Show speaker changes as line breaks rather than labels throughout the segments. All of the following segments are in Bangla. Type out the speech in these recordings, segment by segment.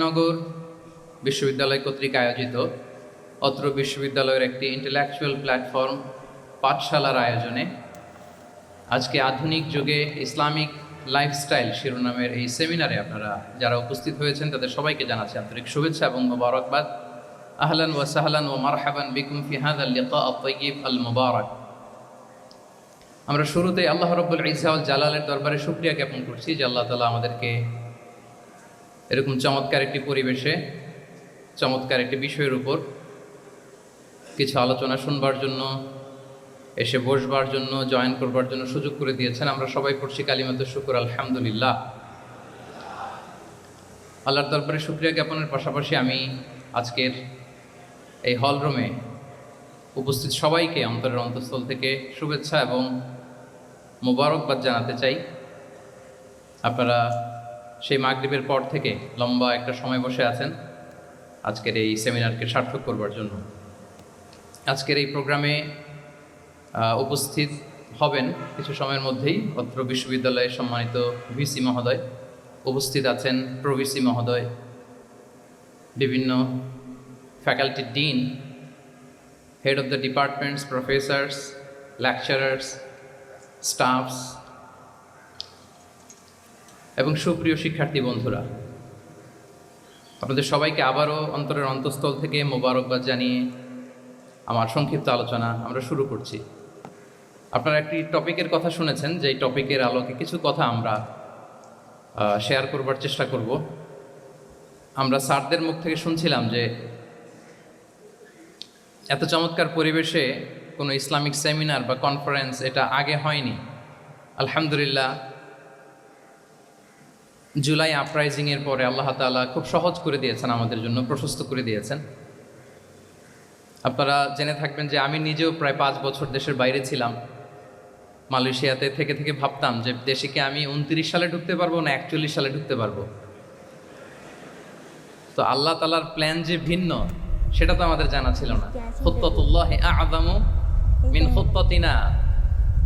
নগর বিশ্ববিদ্যালয় কর্তৃক আয়োজিত অত্র বিশ্ববিদ্যালয়ের একটি ইন্টেলেকচুয়াল প্ল্যাটফর্ম পাঠশালার আয়োজনে আজকে আধুনিক যুগে ইসলামিক লাইফস্টাইল শিরোনামের এই সেমিনারে আপনারা যারা উপস্থিত হয়েছেন তাদের সবাইকে জানাচ্ছি আন্তরিক শুভেচ্ছা এবং মোবারকবাদ। আহলান ওয়া সাহলান ওয়া মারহাবান বিকুম ফি হাযাল লিকা আত-তাইয়িব আল মুবারাক। আমরা শুরুতে আল্লাহ রাব্বুল ইজ্জা ওয়াল জালালের দরবারে শুকরিয়া জ্ঞাপন করছি যে আল্লাহ তাআলা আমাদেরকে এরকম চমৎকার একটি পরিবেশে চমৎকার একটি বিষয়ের উপর কিছু আলোচনা শুনবার জন্য, এসে বসবার জন্য, জয়েন করবার জন্য সুযোগ করে দিয়েছেন। আমরা সবাই পড়ছি কালিমাতুশ শুকর আলহামদুলিল্লাহ। আল্লাহর দরবারে শুকরিয়া জ্ঞাপনের পাশাপাশি আমি আজকের এই হল রুমে উপস্থিত সবাইকে অন্তরের অন্তঃস্থল থেকে শুভেচ্ছা এবং মোবারকবাদ জানাতে চাই। আপনারা সেই মাগরিবের পর থেকে লম্বা একটা সময় বসে আছেন আজকের এই সেমিনারকে সার্থক করবার জন্য। আজকের এই প্রোগ্রামে উপস্থিত হবেন কিছু সময়ের মধ্যেই অত্র বিশ্ববিদ্যালয়ের সম্মানিত ভিসি মহোদয়, উপস্থিত আছেন প্রভিসি মহোদয়, বিভিন্ন faculty dean, head of the departments, Professor's, lecturers, stuffs এবং সুপ্রিয় শিক্ষার্থী বন্ধুরা, আপনাদের সবাইকে আবারও অন্তরের অন্তঃস্থল থেকে মোবারকবাদ জানিয়ে আমার সংক্ষিপ্ত আলোচনা আমরা শুরু করছি। আপনারা একটি টপিকের কথা শুনেছেন, যেই টপিকের আলোকে কিছু কথা আমরা শেয়ার করবার চেষ্টা করব। আমরা স্যারদের মুখ থেকে শুনছিলাম যে এত চমৎকার পরিবেশে কোনো ইসলামিক সেমিনার বা কনফারেন্স এটা আগে হয়নি। আলহামদুলিল্লাহ, জুলাই আপরাইজিংয়ের পরে আল্লাহ তাআলা খুব সহজ করে দিয়েছেন আমাদের জন্য, প্রশস্ত করে দিয়েছেন। আপনারা জেনে থাকবেন যে আমি নিজেও প্রায় 5 বছর দেশের বাইরে ছিলাম। মালয়েশিয়াতে থেকে থেকে ভাবতাম যে দেশে কি আমি 29 সালে ঢুকতে পারবো না 41 সালে ঢুকতে পারবো। তো আল্লাহ তাআলার প্ল্যান যে ভিন্ন সেটা তো আমাদের জানা ছিল না। খুত্তাতুল্লাহি আ'যামু মিন খুত্তাতিনা,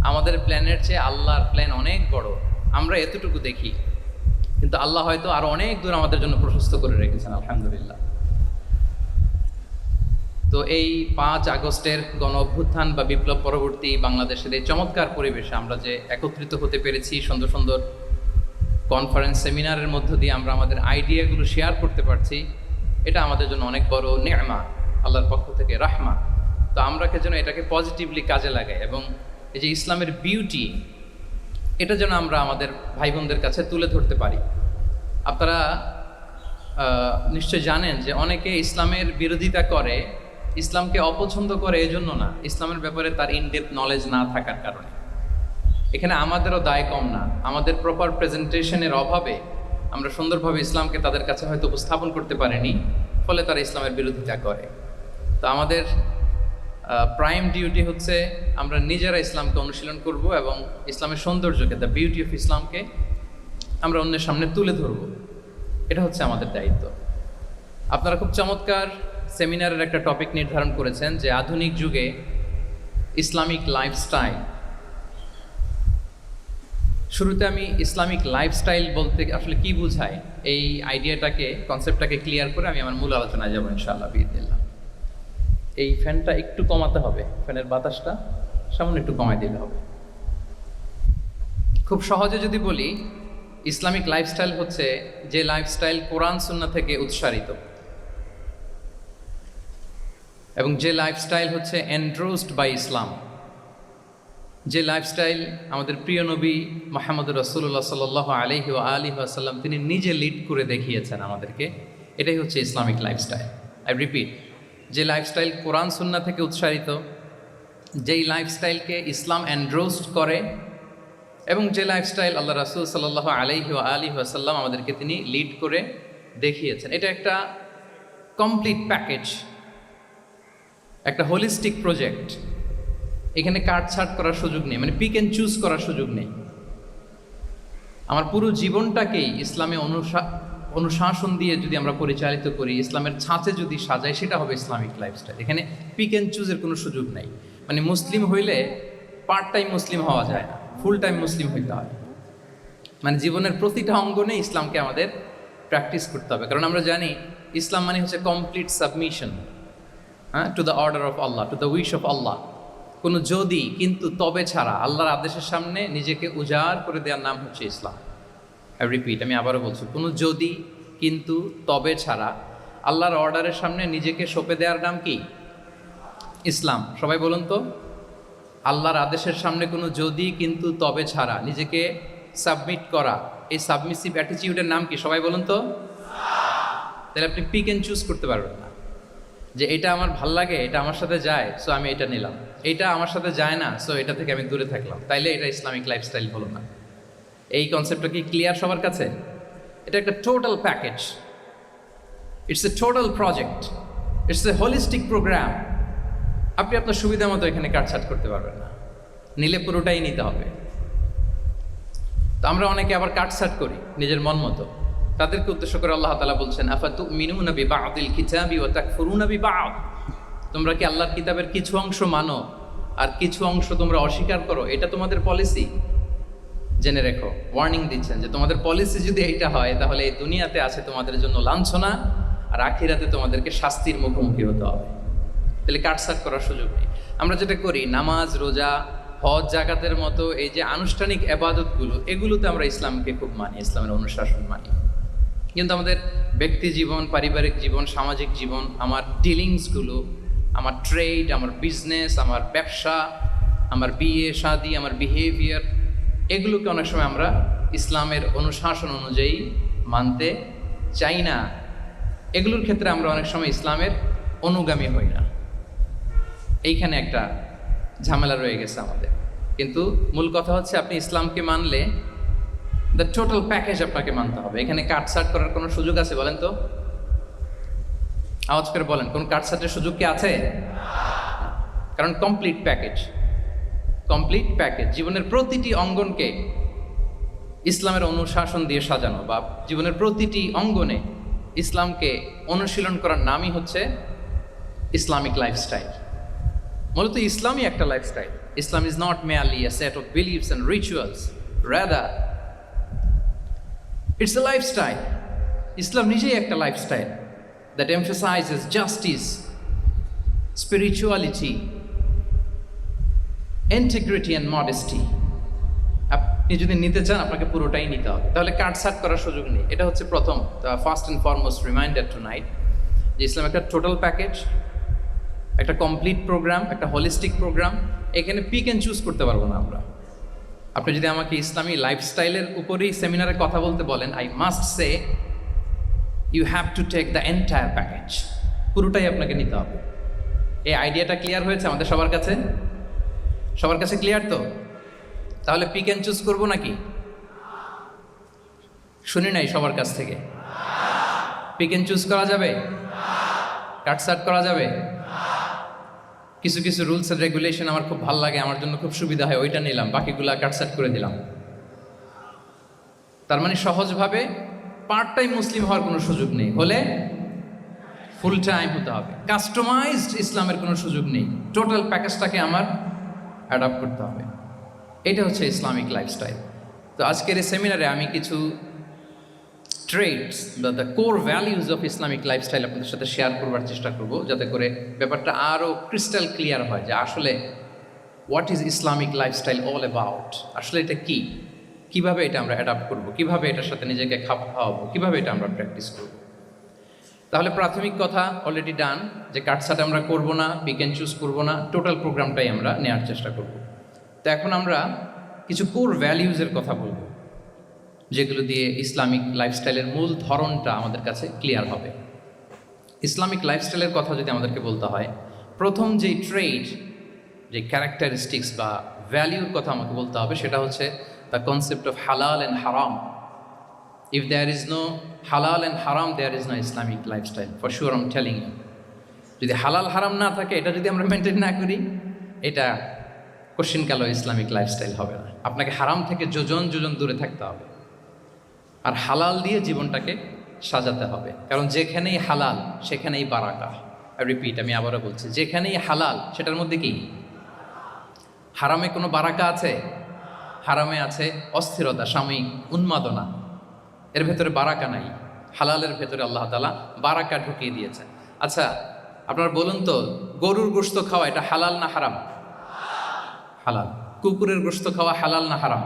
আমাদের প্ল্যানের চেয়ে আল্লাহর প্ল্যান অনেক বড়। আমরা এতটুকু দেখি, কিন্তু আল্লাহ হয়তো আরো অনেক দূর আমাদের জন্য প্রশস্ত করে রেখেছেন। আলহামদুলিল্লাহ। তো এই 5 আগস্টের গণ অভ্যুত্থান বা বিপ্লব পরবর্তী বাংলাদেশের এই চমৎকার পরিবেশে আমরা যে একত্রিত হতে পেরেছি, সুন্দর সুন্দর কনফারেন্স সেমিনারের মধ্য দিয়ে আমরা আমাদের আইডিয়াগুলো শেয়ার করতে পারছি, এটা আমাদের জন্য অনেক বড় নেয়ামত, আল্লাহর পক্ষ থেকে রাহমা। তো আমরা যেন এটাকে পজিটিভলি কাজে লাগাই এবং এই যে ইসলামের বিউটি, এটা যেন আমরা আমাদের ভাই বোনদের কাছে তুলে ধরতে পারি। আপনারা নিশ্চয় জানেন যে অনেকে ইসলামের বিরোধিতা করে, ইসলামকে অপছন্দ করে এজন্য না, ইসলামের ব্যাপারে তার ইনডেপথ নলেজ না থাকার কারণে। এখানে আমাদেরও দায় কম না। আমাদের প্রপার প্রেজেন্টেশনের অভাবে আমরা সুন্দরভাবে ইসলামকে তাদের কাছে হয়তো উপস্থাপন করতে পারিনি, ফলে তারা ইসলামের বিরোধিতা করে। তো আমাদের প্রাইম ডিউটি হচ্ছে আমরা নিজেরা ইসলামকে অনুশীলন করব এবং ইসলামের সৌন্দর্যকে, দ্য বিউটি অফ ইসলামকে আমরা অন্যের সামনে তুলে ধরব। এটা হচ্ছে আমাদের দায়িত্ব। আপনারা খুব চমৎকার সেমিনারের একটা টপিক নির্ধারণ করেছেন যে আধুনিক যুগে ইসলামিক লাইফস্টাইল। শুরুতে আমি ইসলামিক লাইফস্টাইল বলতে আসলে কি বোঝায় এই আইডিয়াটাকে, কনসেপ্টটাকে ক্লিয়ার করে আমি আমার মূল আলোচনায় যাবো ইনশাআল্লাহ বিইذনিল্লাহ। এই ফ্যানটা একটু কমাতে হবে, ফ্যানের বাতাসটা সামান্য একটু কমাই দিলে হবে। খুব সহজে যদি বলি, ইসলামিক লাইফস্টাইল হচ্ছে যে লাইফস্টাইল কোরআন সুন্নাহ থেকে উৎসারিত এবং যে লাইফস্টাইল হচ্ছে এন্ডোর্সড বাই ইসলাম, যে লাইফস্টাইল আমাদের প্রিয় নবী মুহাম্মদ রাসূলুল্লাহ সাল্লাল্লাহু আলাইহি ওয়া আলিহি ওয়াসাল্লাম তিনি নিজে লিড করে দেখিয়েছেন আমাদেরকে, এটাই হচ্ছে ইসলামিক লাইফস্টাইল। আই রিপিট, যে লাইফস্টাইল কোরআন সুন্নাহ থেকে উৎসারিত, যেই লাইফস্টাইলকে ইসলাম এন্ডোর্সড করে এবং যে লাইফস্টাইল আল্লাহ রাসূল সাল্লাল্লাহু আলাইহি ওয়া আলিহি ওয়াসাল্লাম আমাদেরকে তিনি লিড করে দেখিয়েছেন, এটা একটা কমপ্লিট প্যাকেজ, একটা হোলিস্টিক প্রজেক্ট। এখানে কাটছাট করার সুযোগ নেই, মানে পিক অ্যান্ড চুজ করার সুযোগ নেই। আমার পুরো জীবনটাকেই ইসলামে অনুশাসন দিয়ে যদি আমরা পরিচালিত করি, ইসলামের ছাঁচে যদি সাজাই, সেটা হবে ইসলামিক লাইফস্টাইল। এখানে পিক অ্যান্ড চুজের কোনো সুযোগ নেই। মানে মুসলিম হইলে পার্ট টাইম মুসলিম হওয়া যায় না, ফুল টাইম মুসলিম হইতে হয়। মানে জীবনের প্রতিটা অঙ্গনে ইসলামকে আমাদের প্র্যাকটিস করতে হবে। কারণ আমরা জানি ইসলাম মানে হচ্ছে কমপ্লিট সাবমিশন, হ্যাঁ, to the order of Allah, to the wish of Allah. কোনো যদি কিন্তু তবে ছাড়া আল্লাহর আদেশের সামনে নিজেকে উজাড় করে দেওয়ার নাম হচ্ছে ইসলাম। আই রিপিট, আমি আবারও বলছি, কোনো যদি কিন্তু তবে ছাড়া আল্লাহর অর্ডারের সামনে নিজেকে সঁপে দেওয়ার নাম কি? ইসলাম। সবাই বলুন তো, আল্লাহর আদেশের সামনে কোনো যদি কিন্তু তবে ছাড়া নিজেকে সাবমিট করা, এই সাবমিসিভ অ্যাটিটিউডের নাম কি? সবাই বলুন তো। তাহলে আপনি পিক অ্যান্ড চুজ করতে পারবেন না যে এটা আমার ভাল লাগে, এটা আমার সাথে যায়, সো আমি এটা নিলাম, এটা আমার সাথে যায় না, সো এটা থেকে আমি দূরে থাকলাম, তাইলে এটা ইসলামিক লাইফস্টাইল হলো না। এই কনসেপ্টটা কি ক্লিয়ার সবার কাছে? এটা একটা total package, it's a total project, it's a holistic programme. আপনি আপনার সুবিধা মতো এখানে কাটছাট করতে পারবেন না, নিলে পুরোটাই নিতে হবে। তো আমরা অনেকে আবার কাটছাট করি নিজের মন মতো। তাদেরকে উদ্দেশ্য করে আল্লাহ তাআলা বলছেন, আফাতুমিনুনা বিবাদিল কিতাবি ওয়া তাকফুরুনা বিবাদ। তোমরা কি আল্লাহর কিতাবের কিছু অংশ মানো আর কিছু অংশ তোমরা অস্বীকার করো? এটা তোমাদের পলিসি? জেনে রেখো, ওয়ার্নিং দিচ্ছেন যে তোমাদের পলিসি যদি এইটা হয়, তাহলে এই দুনিয়াতে আছে তোমাদের জন্য লাঞ্ছনা, আর আখিরাতে তোমাদেরকে শাস্তির মুখোমুখি হতে হবে। তাহলে কাটছাট করার সুযোগ নেই। আমরা যেটা করি, নামাজ, রোজা, হজ, জাকাতের মতো এই যে আনুষ্ঠানিক ইবাদতগুলো, এগুলোতে আমরা ইসলামকে খুব মানি, ইসলামের অনুশাসন মানি। কিন্তু আমাদের ব্যক্তি জীবন, পারিবারিক জীবন, সামাজিক জীবন, আমার ডিলিংসগুলো, আমার ট্রেড, আমার বিজনেস, আমার ব্যবসা, আমার বিয়ে শাদী, আমার বিহেভিয়ার, এগুলোকে অনেক সময় আমরা ইসলামের অনুশাসন অনুযায়ী মানতে চাই না। এগুলোর ক্ষেত্রে আমরা অনেক সময় ইসলামের অনুগামী হই না। এইখানে একটা ঝামেলা রয়ে গেছে আমাদের। কিন্তু মূল কথা হচ্ছে, আপনি ইসলামকে মানলে দ্য টোটাল প্যাকেজ আপনাকে মানতে হবে। এখানে কাটছাট করার কোনো সুযোগ আছে বলেন তো? আওয়াজ করে বলেন, কোন কাটছাটের সুযোগ কি আছে? কারণ কমপ্লিট প্যাকেজ, কমপ্লিট প্যাকেজ। জীবনের প্রতিটি অঙ্গনকে ইসলামের অনুশাসন দিয়ে সাজানো, বা জীবনের প্রতিটি অঙ্গনে ইসলামকে অনুশীলন করার নামই হচ্ছে ইসলামিক লাইফস্টাইল। মূলত ইসলামই একটা lifestyle. Islam is not merely a set of beliefs and rituals, rather it's a lifestyle. ইসলাম নিজেই একটা lifestyle that emphasizes justice, spirituality, integrity and modesty. আপনি যদি নিতে চান, আপনাকে পুরোটাই নিতে হবে, তাহলে কাটছাট করার সুযোগ নেই। এটা হচ্ছে প্রথম, first and foremost reminder tonight, যে ইসলাম একটা টোটাল প্যাকেজ, একটা কমপ্লিট প্রোগ্রাম, একটা হোলিস্টিক প্রোগ্রাম। এখানে পিক অ্যান্ড চুজ করতে পারবো না আমরা। আপনি যদি আমাকে ইসলামী লাইফস্টাইলের উপরেই সেমিনারে কথা বলতে বলেন, I must say you have to take the entire package, পুরোটাই আপনাকে নিতে হবে। এই আইডিয়াটা ক্লিয়ার হয়েছে আমাদের সবার কাছে? সবার কাছে ক্লিয়ার তো? তাহলে পিক অ্যান্ড চুজ করবো নাকি? শুনি নাই সবার কাছ থেকে। পিক অ্যান্ড চুজ করা যাবে? কাটছাট করা যাবে? কিছু কিছু রুলস এন্ড রেগুলেশন আমার খুব ভালো লাগে, আমার জন্য খুব সুবিধা হয়, ওইটা নিলাম, বাকিগুলো কাটছাট করে দিলাম। তার মানে সহজভাবে পার্ট টাইম মুসলিম হওয়ার কোনো সুযোগ নেই, হলে ফুল টাইম হতে হবে। কাস্টমাইজড ইসলামের কোনো সুযোগ নেই, টোটাল প্যাকেজটাকে আমার অ্যাডাপ্ট করতে হবে। এটা হচ্ছে ইসলামিক লাইফস্টাইল। তো আজকের এই সেমিনারে আমি কিছু ট্রেডস বা the core values of Islamic lifestyle আপনাদের সাথে শেয়ার করবার চেষ্টা করব, যাতে করে ব্যাপারটা আরও ক্রিস্টাল ক্লিয়ার হয় যে আসলে what is Islamic lifestyle all about. আসলে এটা কি, কিভাবে এটা আমরা অ্যাডাপ্ট করব, কিভাবে এটার সাথে নিজেকে খাপ খাওয়াবো, কিভাবে এটা আমরা প্র্যাকটিস করব। তাহলে প্রাথমিক কথা অলরেডি ডান, যে কাটছাট আমরা করব না, পিক অ্যান্ড চুজ করবো না, টোটাল প্রোগ্রামটাই আমরা নেওয়ার চেষ্টা করব। তো এখন আমরা কিছু কোর ভ্যালিউজের কথা বলবো, যেগুলো দিয়ে ইসলামিক লাইফস্টাইলের মূল ধরনটা আমাদের কাছে ক্লিয়ার হবে। ইসলামিক লাইফস্টাইলের কথা যদি আমাদেরকে বলতে হয়, প্রথম যেই ট্রেড, যে ক্যারেক্টারিস্টিক্স বা ভ্যালিউর কথা আমাকে বলতে হবে, সেটা হচ্ছে দ্য কনসেপ্ট অফ হালাল and haram. If there is no halal and হারাম, there is no Islamic lifestyle, for sure I am telling you. যদি হালাল হারাম না থাকে, এটা যদি আমরা মেনটেন না করি, এটা কোশ্চিন কালো ইসলামিক লাইফস্টাইল হবে না। আপনাকে হারাম থেকে যোজন যোজন দূরে থাকতে হবে, আর হালাল দিয়ে জীবনটাকে সাজাতে হবে। কারণ যেখানেই হালাল সেখানেই বারাকা। রিপিট, আমি আবারও বলছি, যেখানেই হালাল সেটার মধ্যে কি হারামে কোনো বারাকা আছে? হারামে আছে অস্থিরতা, সাময়িক উন্মাদনা, এর ভেতরে বারাকা নাই। হালালের ভেতরে আল্লাহ তাআলা বারাকা ঢুকিয়ে দিয়েছেন। আচ্ছা, আপনারা বলুন তো, গরুর গোশত খাওয়া এটা হালাল না হারাম? হালাল। কুকুরের গোশত খাওয়া হালাল না হারাম?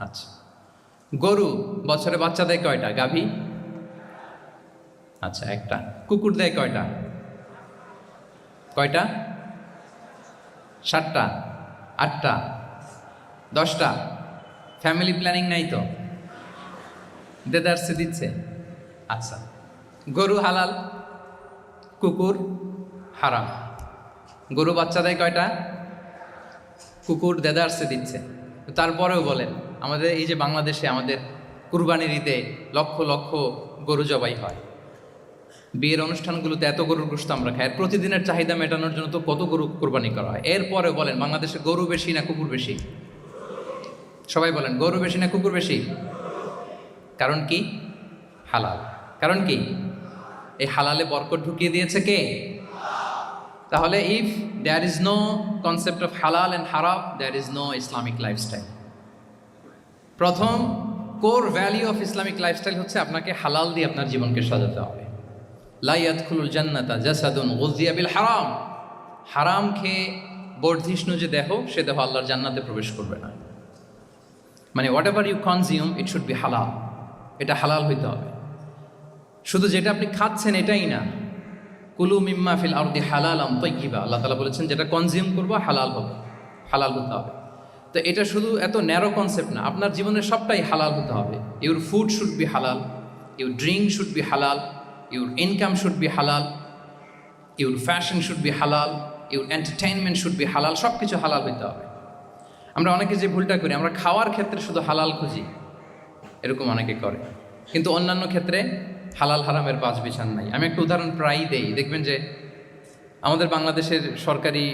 আচ্ছা, গরু বছরে বাচ্চা দেয় কয়টা? গাভী? আচ্ছা, একটা। কুকুর দেয় কয়টা? কয়টা? 7টা, 8টা, 10টা? ফ্যামিলি প্ল্যানিং নাই তো? দেদারসে দিচ্ছে। আচ্ছা, গরু হালাল, কুকুর হারাম। গরু বাচ্চা দেয় কয়টা? কুকুর দেদারসে দিচ্ছে। তারপরেও বলেন, আমাদের এই যে বাংলাদেশে আমাদের কুরবানির ঈদে লক্ষ লক্ষ গরু জবাই হয়, বিয়ের অনুষ্ঠানগুলোতে এত গরুর গোশত আমরা খাই, আর প্রতিদিনের চাহিদা মেটানোর জন্য তো কত গরু কোরবানি করা হয়। এরপরে বলেন, বাংলাদেশে গরু বেশি না কুকুর বেশি? সবাই বলেন, গরু বেশি না কুকুর বেশি? কারণ কি? হালাল। কারণ কি? এই হালালে বরকত ঢুকিয়ে দিয়েছে কে? তাহলে if there is no concept of হালাল অ্যান্ড হারাম, there is no Islamic lifestyle. প্রথম core value of Islamic lifestyle হচ্ছে আপনাকে হালাল দিয়ে আপনার জীবনকে সাজাতে হবে। লা ইয়াদখুলুল জান্নাতা জাসাদুন গুযিয়া বিল হারাম। হারাম খেয়ে বর্ধিষ্ণু যে দেহ, সে দেহ আল্লাহর জান্নাতে প্রবেশ করবে না। মানে whatever you consume, it should be halal. এটা হালাল হইতে হবে। শুধু যেটা আপনি খাচ্ছেন এটাই না, কুলু মিম্মা ফিল আরদি হালালাম তাইয়্যিবা, আল্লাহ তাআলা বলেছেন যেটা কনজিউম করবো হালাল হবে, হালাল হতে হবে। তো এটা শুধু এত ন্যারো কনসেপ্ট না, আপনার জীবনের সবটাই হালাল হতে হবে। ইউর ফুড শুড বি হালাল, ইউর ড্রিঙ্ক শুড বি হালাল, ইউর ইনকাম শুড বি হালাল, ইউর ফ্যাশন শুড বি হালাল, ইউর এন্টারটেইনমেন্ট শুড বি হালাল। সব কিছু হালাল হইতে হবে। আমরা অনেকে যে ভুলটা করি, আমরা খাওয়ার ক্ষেত্রে শুধু হালাল খুঁজি, এরকম অনেকে করে, কিন্তু অন্যান্য ক্ষেত্রে হালাল হারামের বাছ বিছান নাই। আমি একটা উদাহরণ প্রায়ই দেই, দেখবেন যে আমাদের বাংলাদেশের সরকারি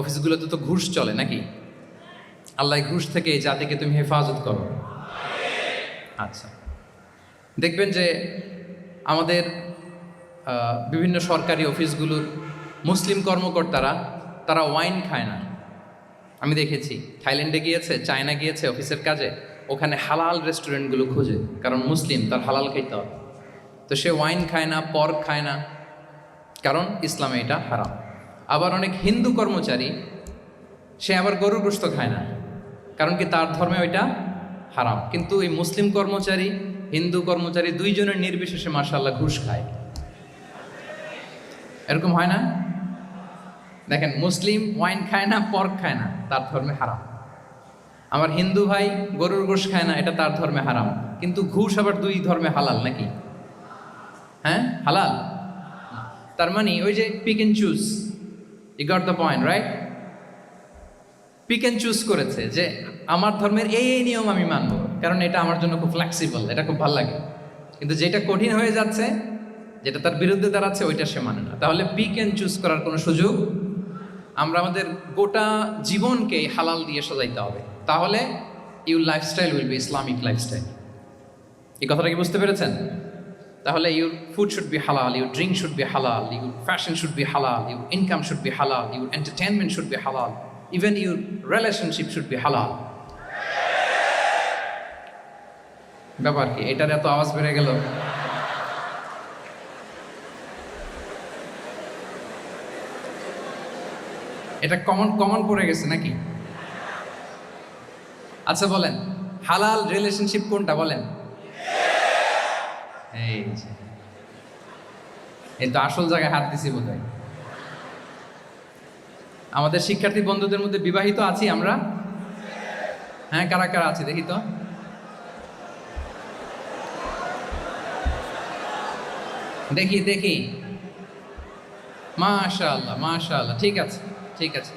অফিসগুলোতে তো ঘুষ চলে নাকি? আল্লাহ ঘুষ থেকে এই জাতিকে তুমি হেফাজত করো। আচ্ছা, দেখবেন যে আমাদের বিভিন্ন সরকারি অফিসগুলোর মুসলিম কর্মকর্তারা তারা ওয়াইন খায় না। আমি দেখেছি, থাইল্যান্ডে গিয়েছে, চায়না গিয়েছে অফিসের কাজে, ওখানে হালাল রেস্টুরেন্টগুলো খুঁজে, কারণ মুসলিম, তার হালাল খাইতে হবে। তো সে ওয়াইন খায় না, পর্ক খায় না, কারণ ইসলামে এটা হারাম। আবার অনেক হিন্দু কর্মচারী, সে আবার গরুর গোশত খায় না, কারণ কি তার ধর্মে ওইটা হারাম। কিন্তু এই মুসলিম কর্মচারী, হিন্দু কর্মচারী দুইজনের নির্বিশেষে মাশাআল্লাহ ঘুষ খায়। এরকম হয় না? দেখেন, মুসলিম ওয়াইন খায় না, পর্ক খায় না, তার ধর্মে হারাম। আমার হিন্দু ভাই গরুর গোশ খায় না, এটা তার ধর্মে হারাম। কিন্তু ঘুষ আবার দুই ধর্মে হালাল নাকি? হ্যাঁ, হালাল। তার মানে ওই যে pick and choose, you got the point, right? Pick and choose করেছে যে আমার ধর্মের এই নিয়ম আমি মানবো, কারণ এটা আমার জন্য খুব ফ্লেক্সিবল, এটা খুব ভালো লাগে। কিন্তু যেটা কঠিন হয়ে যাচ্ছে, যেটা তার বিরুদ্ধে দাঁড়াচ্ছে, ওইটা সে মানে না। তাহলে পিক এন্ড চুজ করার কোনো সুযোগ, আমরা আমাদের গোটা জীবনকে হালাল দিয়ে সাজাইতে হবে। তাহলে your lifestyle will be Islamic lifestyle. এই কথাটা কি বুঝতে পেরেছেন? তাহলে ইউর ফুড শুড বি হালাল, ইউর ড্রিঙ্ক শুড বি হালাল, ইউর ফ্যাশন শুড বি হালাল, ইউর ইনকাম শুড বি হালাল, ইউর এন্টারটেনমেন্ট শুড বি হালাল, even your relationship should be হালাল। ব্যাপার কি? এটার এত আওয়াজ বেড়ে গেল। এটা কমন পড়ে গেছে নাকি? আচ্ছা বলেন, হালাল রিলেশনশিপ কোনটা বলেন? এই তো আসল জায়গায় হাত দিছি বোধহয়। আমাদের শিক্ষার্থী বন্ধুদের মধ্যে বিবাহিত আছি আমরা? হ্যাঁ, কারা কারা আছি দেখি তো। দেখি দেখি, মাশাআল্লাহ মাশাআল্লাহ, ঠিক আছে ঠিক আছে।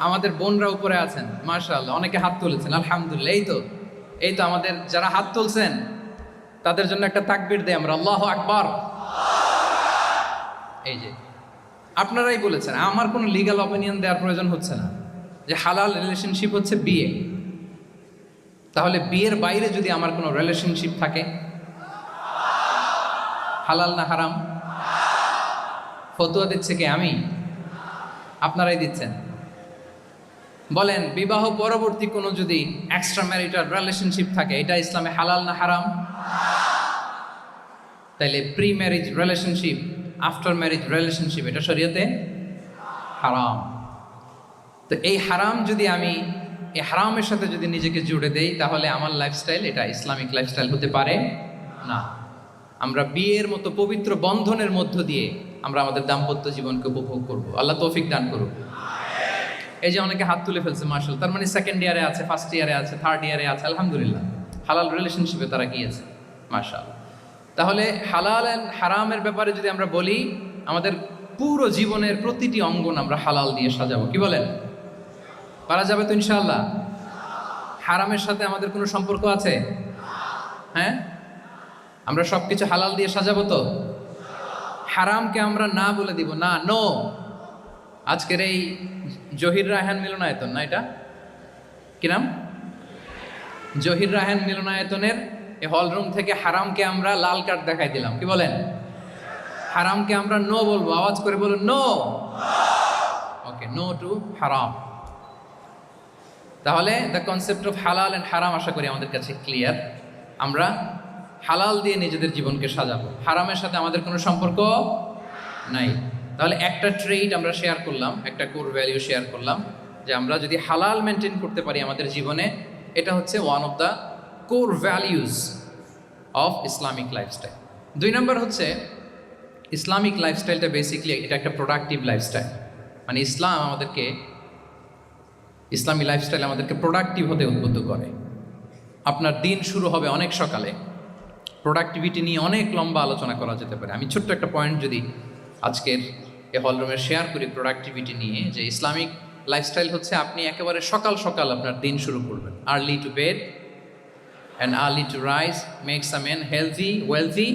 আমাদের বোনরা উপরে আছেন, মাশাআল্লাহ, অনেকে হাত তুলেছেন, আলহামদুলিল্লাহ। এই তো আমাদের যারা হাত তুলছেন তাদের জন্য একটা তাকবীর দেই আমরা, আল্লাহু আকবার। এই যে আপনারাই বলেছেন, আমার কোনো লিগ্যাল অপিনিয়ন দেওয়ার প্রয়োজন হচ্ছে না যে হালাল রিলেশনশিপ হচ্ছে বিয়ে। তাহলে বিয়ের বাইরে যদি আমার কোনো রিলেশনশিপ থাকে, হালাল না হারাম? ফতোয়া দিচ্ছে কে? আমি? আপনারাই দিচ্ছেন। বলেন, বিবাহ পরবর্তী কোনো যদি এক্সট্রা ম্যারিটাল রিলেশনশিপ থাকে, এটা ইসলামে হালাল না হারাম? তাইলে pre marriage relationship, after marriage relationship এটা শরীয়তে হারাম। তো এই হারাম যদি আমি এই হারামের সাথে যদি নিজেকে জুড়ে দেই, তাহলে আমার লাইফস্টাইল এটা ইসলামিক লাইফস্টাইল হতে পারে না। আমরা বিয়ের মতো পবিত্র বন্ধনের মধ্য দিয়ে আমরা আমাদের দাম্পত্য জীবনকে উপভোগ করব। আল্লাহ তৌফিক দান করুক। এই যে অনেকে হাত তুলে ফেলছে মাশাআল্লাহ, তার মানে সেকেন্ড ইয়ারে আছে, ফার্স্ট ইয়ারে আছে, থার্ড ইয়ারে আছে, আলহামদুলিল্লাহ হালাল রিলেশনশিপে তারা গিয়েছে মাশাআল্লাহ। তাহলে হালাল এন্ড হারামের ব্যাপারে যদি আমরা বলি, আমাদের পুরো জীবনের প্রতিটি অঙ্গন আমরা হালাল দিয়ে সাজাবো। কি বলেন, পারা যাবে তো ইনশাআল্লাহ? হারামের সাথে আমাদের কোনো সম্পর্ক আছে? হ্যাঁ, আমরা সবকিছু হালাল দিয়ে সাজাবো তো? হারামকে আমরা না বলে দিব না, নো। আজকের এই জহির রায়হান মিলনায়তন না, এটা কি নাম, জহির রায়হান মিলনায়তনের এই হলরুম থেকে হারামকে আমরা লাল কার্ড দেখাই দিলাম। কি বলেন, হারামকে আমরা নো বলবো, আওয়াজ করে বলুন নো। ওকে, নো টু হারাম। তাহলে দ্য কনসেপ্ট অফ হালাল এন্ড হারাম আশা করি আমাদের কাছে ক্লিয়ার। আমরা হালাল দিয়ে নিজেদের জীবনকে সাজাবো, হারামের সাথে আমাদের কোনো সম্পর্ক নাই। তাহলে একটা ট্রেড আমরা শেয়ার করলাম, একটা কোর ভ্যালিউ শেয়ার করলাম, যে আমরা যদি হালাল মেনটেন করতে পারি আমাদের জীবনে, এটা হচ্ছে one of the core values of Islamic lifestyle. 2 নম্বর হচ্ছে ইসলামিক লাইফস্টাইলটা বেসিকলি এটা একটা প্রোডাক্টিভ লাইফস্টাইল। মানে ইসলাম আমাদেরকে, ইসলামী লাইফস্টাইল আমাদেরকে প্রোডাক্টিভ হতে উদ্বুদ্ধ করে। আপনার দিন শুরু হবে অনেক সকালে, প্রোডাক্টিভিটি নিয়ে অনেক লম্বা আলোচনা করা যেতে পারে। আমি ছোট্ট একটা পয়েন্ট যদি আজকের এ হলরুমে শেয়ার করি প্রোডাক্টিভিটি নিয়ে, যে ইসলামিক লাইফস্টাইল হচ্ছে আপনি একেবারে সকাল সকাল আপনার দিন শুরু করবেন। Early to bed and early to rise makes a man healthy wealthy.